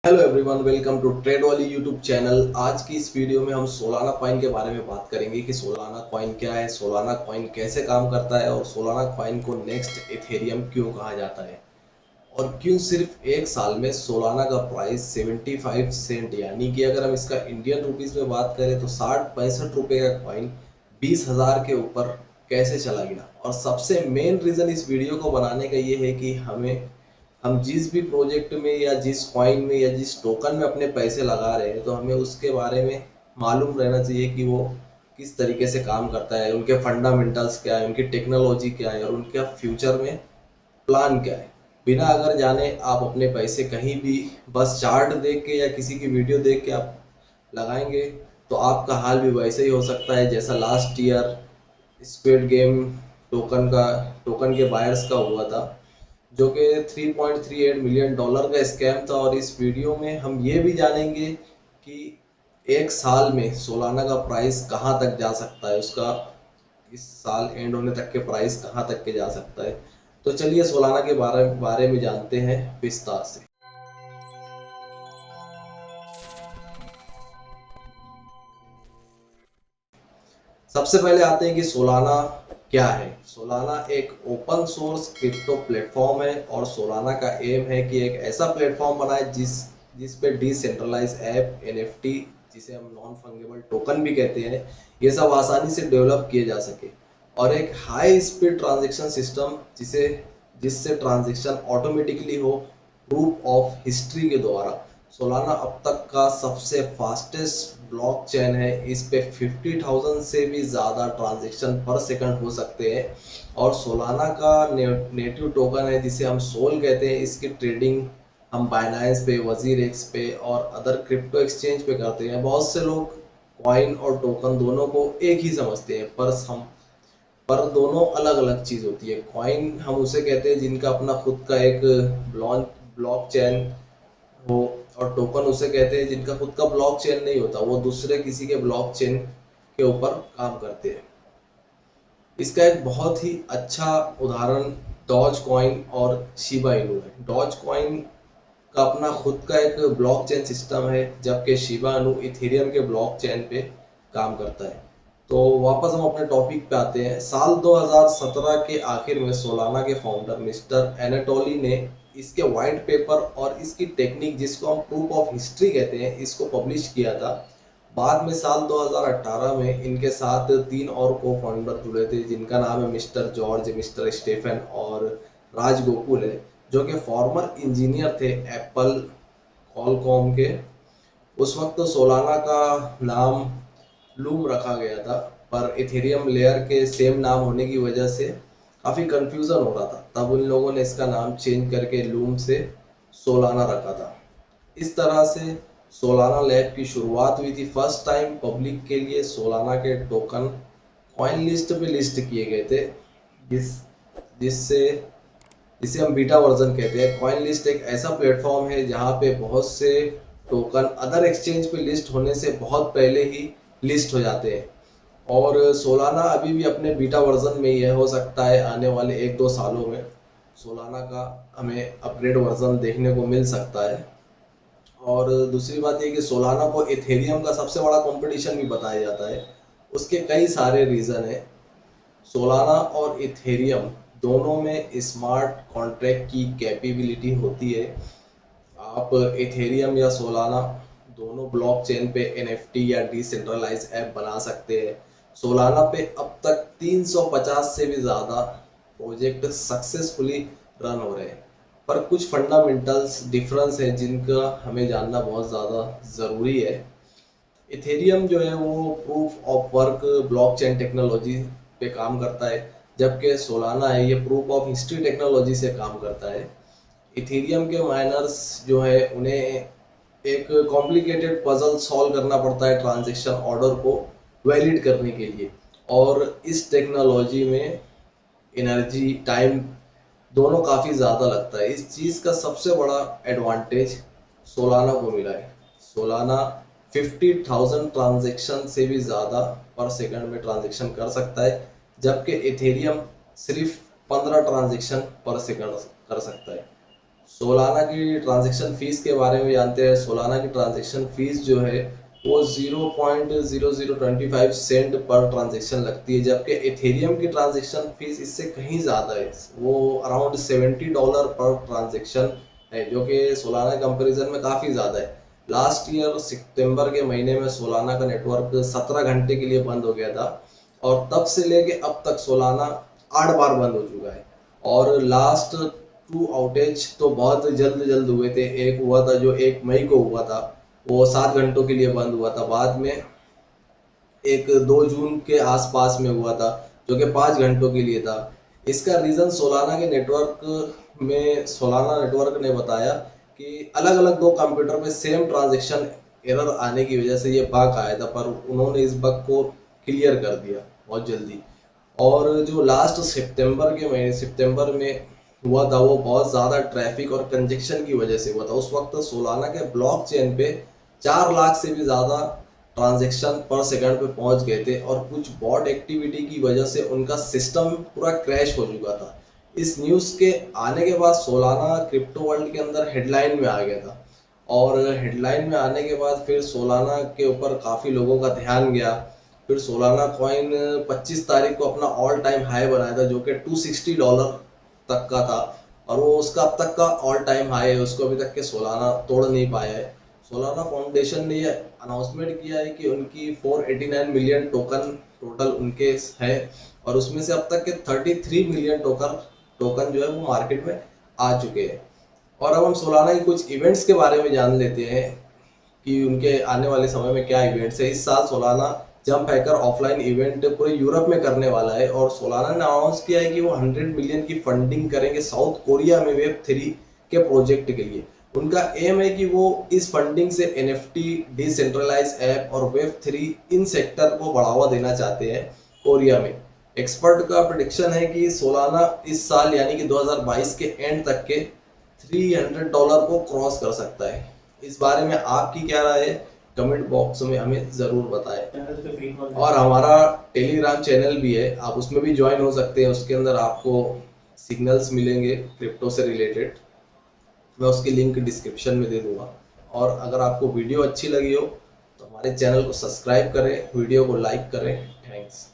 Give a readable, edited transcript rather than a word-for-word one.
Hello everyone, welcome to trade वाली YouTube channel. आज की इस वीडियो में हम सोलाना कॉइन के बारे में बात करेंगे कि सोलाना कॉइन क्या है, सोलाना कॉइन कैसे काम करता है और सोलाना कॉइन को नेक्स्ट इथेरियम क्यों कहा जाता है और क्यों सिर्फ एक साल में सोलाना का प्राइस 75 सेंट, यानी कि अगर हम इसका इंडियन रुपीस में बात करें तो 60-65 रुपए का कॉइन 20,000 के ऊपर कैसे चला गया। और सबसे मेन रीजन इस वीडियो को बनाने का ये है कि हम जिस भी प्रोजेक्ट में या जिस कॉइन में या जिस टोकन में अपने पैसे लगा रहे हैं तो हमें उसके बारे में मालूम रहना चाहिए कि वो किस तरीके से काम करता है, उनके फंडामेंटल्स क्या है, उनकी टेक्नोलॉजी क्या है और उनका फ्यूचर में प्लान क्या है। बिना अगर जाने आप अपने पैसे कहीं भी बस चार्ट देख के या किसी की वीडियो देख के आप लगाएंगे तो आपका हाल भी वैसे ही हो सकता है जैसा last year squid game token के बायर्स का हुआ था, जो कि $3.38 मिलियन का स्कैम था। और इस वीडियो में हम ये भी जानेंगे कि एक साल में सोलाना का प्राइस कहाँ तक जा सकता है, उसका इस साल एंड होने तक के प्राइस कहाँ तक के जा सकता है। तो चलिए सोलाना के बारे में जानते हैं विस्तार से। सबसे पहले आते हैं कि सोलाना क्या है। सोलाना एक ओपन सोर्स क्रिप्टो प्लेटफॉर्म है और सोलाना का एम है कि एक ऐसा प्लेटफॉर्म बनाए जिस पे डिसेंट्रलाइज ऐप, एनएफटी, जिसे हम नॉन फंगेबल टोकन भी कहते हैं, ये सब आसानी से डेवलप किए जा सके। और एक हाई स्पीड ट्रांजैक्शन सिस्टम जिससे ट्रांजैक्शन ऑटोमेटिकली हो, प्रूफ ऑफ हिस्ट्री के द्वारा। सोलाना अब तक का सबसे फास्टेस्ट ब्लॉकचेन है। इस पे 50,000 से भी ज़्यादा ट्रांजैक्शन पर सेकंड हो सकते हैं। और सोलाना का नेटिव टोकन है जिसे हम सोल कहते हैं। इसकी ट्रेडिंग हम बाइनेंस पे, वजीर एक्स पे और अदर क्रिप्टो एक्सचेंज पे करते हैं। बहुत से लोग कॉइन और टोकन दोनों को एक ही समझते हैं, पर दोनों अलग अलग चीज होती है। कॉइन हम उसे कहते हैं जिनका अपना खुद का एक ब्लॉकचेन हो, और टोकन उसे कहते हैं जिनका खुद का ब्लॉकचेन नहीं होता, वो दूसरे किसी के ब्लॉकचेन के ऊपर काम करते हैं। इसका एक बहुत ही अच्छा उदाहरण डॉज कॉइन और शिबा इनू है। डॉज कॉइन का अपना खुद का एक ब्लॉकचेन सिस्टम है, जबकि शिबा इनू इथेरियम के ब्लॉकचेन पे काम करता है। तो वापस हम अपने टॉपिक पे आते हैं। साल 2017 के आखिर में सोलाना के फाउंडर मिस्टर एनाटोली ने इसके व्हाइट पेपर और इसकी टेक्निक, जिसको हम प्रूफ ऑफ हिस्ट्री कहते हैं, इसको पब्लिश किया था। बाद में साल 2018 में इनके साथ 3 और को फाउंडर जुड़े थे, जिनका नाम है मिस्टर जॉर्ज, मिस्टर स्टेफन और राज गोकुल है, जो कि फॉर्मर इंजीनियर थे एप्पल कॉलकॉम के। उस वक्त सोलाना का नाम लूम रखा गया था, पर इथेरियम लेयर के सेम नाम होने की वजह से काफी कंफ्यूजन हो रहा था। तब उन लोगों ने इसका नाम चेंज करके लूम से सोलाना रखा था। इस तरह से सोलाना लैब की शुरुआत हुई थी। फर्स्ट टाइम पब्लिक के लिए सोलाना के टोकन कॉइन लिस्ट पे लिस्ट किए गए थे, जिस जिससे जिसे हम बीटा वर्जन कहते हैं। कॉइन लिस्ट एक ऐसा प्लेटफॉर्म है जहाँ पे बहुत से टोकन अदर एक्सचेंज पे लिस्ट होने से बहुत पहले ही लिस्ट हो जाते हैं। और सोलाना अभी भी अपने बीटा वर्जन में यह हो सकता है आने वाले 1-2 सालों में सोलाना का हमें अपग्रेड वर्जन देखने को मिल सकता है। और दूसरी बात ये कि सोलाना को इथेरियम का सबसे बड़ा कंपटीशन भी बताया जाता है। उसके कई सारे रीजन है। सोलाना और इथेरियम दोनों में स्मार्ट कॉन्ट्रैक्ट की कैपेबिलिटी होती है। आप इथेरियम या सोलाना दोनों ब्लॉकचेन पे एनएफटी या डिसेंट्रलाइज ऐप बना सकते हैं। सोलाना पे अब तक 350 से भी ज़्यादा प्रोजेक्ट सक्सेसफुली रन हो रहे हैं। पर कुछ फंडामेंटल्स डिफरेंस है जिनका हमें जानना बहुत ज़्यादा ज़रूरी है। इथेरियम जो है वो proof of work blockchain technology पे काम करता है, जबकि सोलाना है ये प्रूफ ऑफ हिस्ट्री टेक्नोलॉजी से काम करता है। इथेरियम के माइनर्स जो है उन्हें एक कॉम्प्लिकेटेड पजल सॉल्व करना पड़ता है ट्रांजैक्शन ऑर्डर को वैलिड करने के लिए। और इस टेक्नोलॉजी में एनर्जी, टाइम दोनों काफ़ी ज़्यादा लगता है। इस चीज़ का सबसे बड़ा एडवांटेज सोलाना को मिला है। सोलाना 50,000 ट्रांजैक्शन से भी ज़्यादा पर सेकंड में ट्रांजैक्शन कर सकता है, जबकि इथेरियम सिर्फ 15 ट्रांजैक्शन पर सेकंड कर सकता है। सोलाना की ट्रांजैक्शन फीस के बारे में जानते हैं। सोलाना की ट्रांजैक्शन फीस जो है वो 0.0025 सेंट पर ट्रांजैक्शन लगती है, जबकि इथेरियम की ट्रांजैक्शन फीस इससे कहीं ज़्यादा है, वो अराउंड $70 पर ट्रांजैक्शन है, जो कि सोलाना कंपैरिजन में काफ़ी ज़्यादा है। लास्ट ईयर सितंबर के महीने में सोलाना का नेटवर्क 17 घंटे के लिए बंद हो गया था, और तब से लेके अब तक सोलाना 8 बार बंद हो चुका है। और लास्ट 2 आउटेज तो बहुत जल्द जल्द हुए थे। एक हुआ था जो 1 मई को हुआ था, वो 7 घंटों के लिए बंद हुआ था। बाद में एक 2 जून के आसपास में हुआ था, जो कि 5 घंटों के लिए था। इसका रीज़न सोलाना के नेटवर्क में सोलाना नेटवर्क ने बताया कि अलग अलग 2 कंप्यूटर में सेम ट्रांजेक्शन एरर आने की वजह से ये बग आया था, पर उन्होंने इस बग को क्लियर कर दिया बहुत जल्दी। और जो लास्ट सितंबर में हुआ था, वो बहुत ज़्यादा ट्रैफिक और कंजेक्शन की वजह से हुआ था। उस वक्त सोलाना के ब्लॉक चेन पे 4 लाख से भी ज़्यादा ट्रांजैक्शन पर सेकंड पे पहुंच गए थे, और कुछ बॉट एक्टिविटी की वजह से उनका सिस्टम पूरा क्रैश हो चुका था। इस न्यूज़ के आने के बाद सोलाना क्रिप्टो वर्ल्ड के अंदर हेडलाइन में आ गया था, और हेडलाइन में आने के बाद फिर सोलाना के ऊपर काफ़ी लोगों का ध्यान गया। फिर सोलाना कॉइन 25 तारीख को अपना ऑल टाइम हाई बनाया था, जो कि $260 तक का था, और वो उसका अब तक का ऑल टाइम हाई है, उसको अभी तक के सोलाना तोड़ नहीं पाया है। सोलाना फाउंडेशन ने ये अनाउंसमेंट किया है कि उनकी 489 मिलियन टोकन टोटल उनके है, और उसमें से अब तक के 33 मिलियन टोकन जो है वो मार्केट में आ चुके हैं। और अब हम सोलाना की कुछ इवेंट्स के बारे में जान लेते हैं कि उनके आने वाले समय में क्या इवेंट्स है। इस साल Solana jump hacker offline event पूरे यूरोप में करने वाला है, और सोलाना ने अनाउंस किया है कि वो 100 मिलियन की फंडिंग करेंगे साउथ कोरिया में वेब 3 के प्रोजेक्ट के लिए। उनका एम है कि वो इस फंडिंग से एनएफटी, डिसेंट्रलाइज ऐप और वेब 3 इन सेक्टर को बढ़ावा देना चाहते हैं कोरिया में। एक्सपर्ट का प्रेडिक्शन है कि सोलाना इस साल यानी कि 2022 के एंड तक के $300 को क्रॉस कर सकता है। इस बारे में आपकी क्या राय है, कमेंट बॉक्स में हमें ज़रूर बताएं। और हमारा टेलीग्राम चैनल भी है, आप उसमें भी ज्वाइन हो सकते हैं। उसके अंदर आपको सिग्नल्स मिलेंगे क्रिप्टो से रिलेटेड, मैं उसकी लिंक डिस्क्रिप्शन में दे दूंगा। और अगर आपको वीडियो अच्छी लगी हो तो हमारे चैनल को सब्सक्राइब करें, वीडियो को लाइक करें। थैंक्स।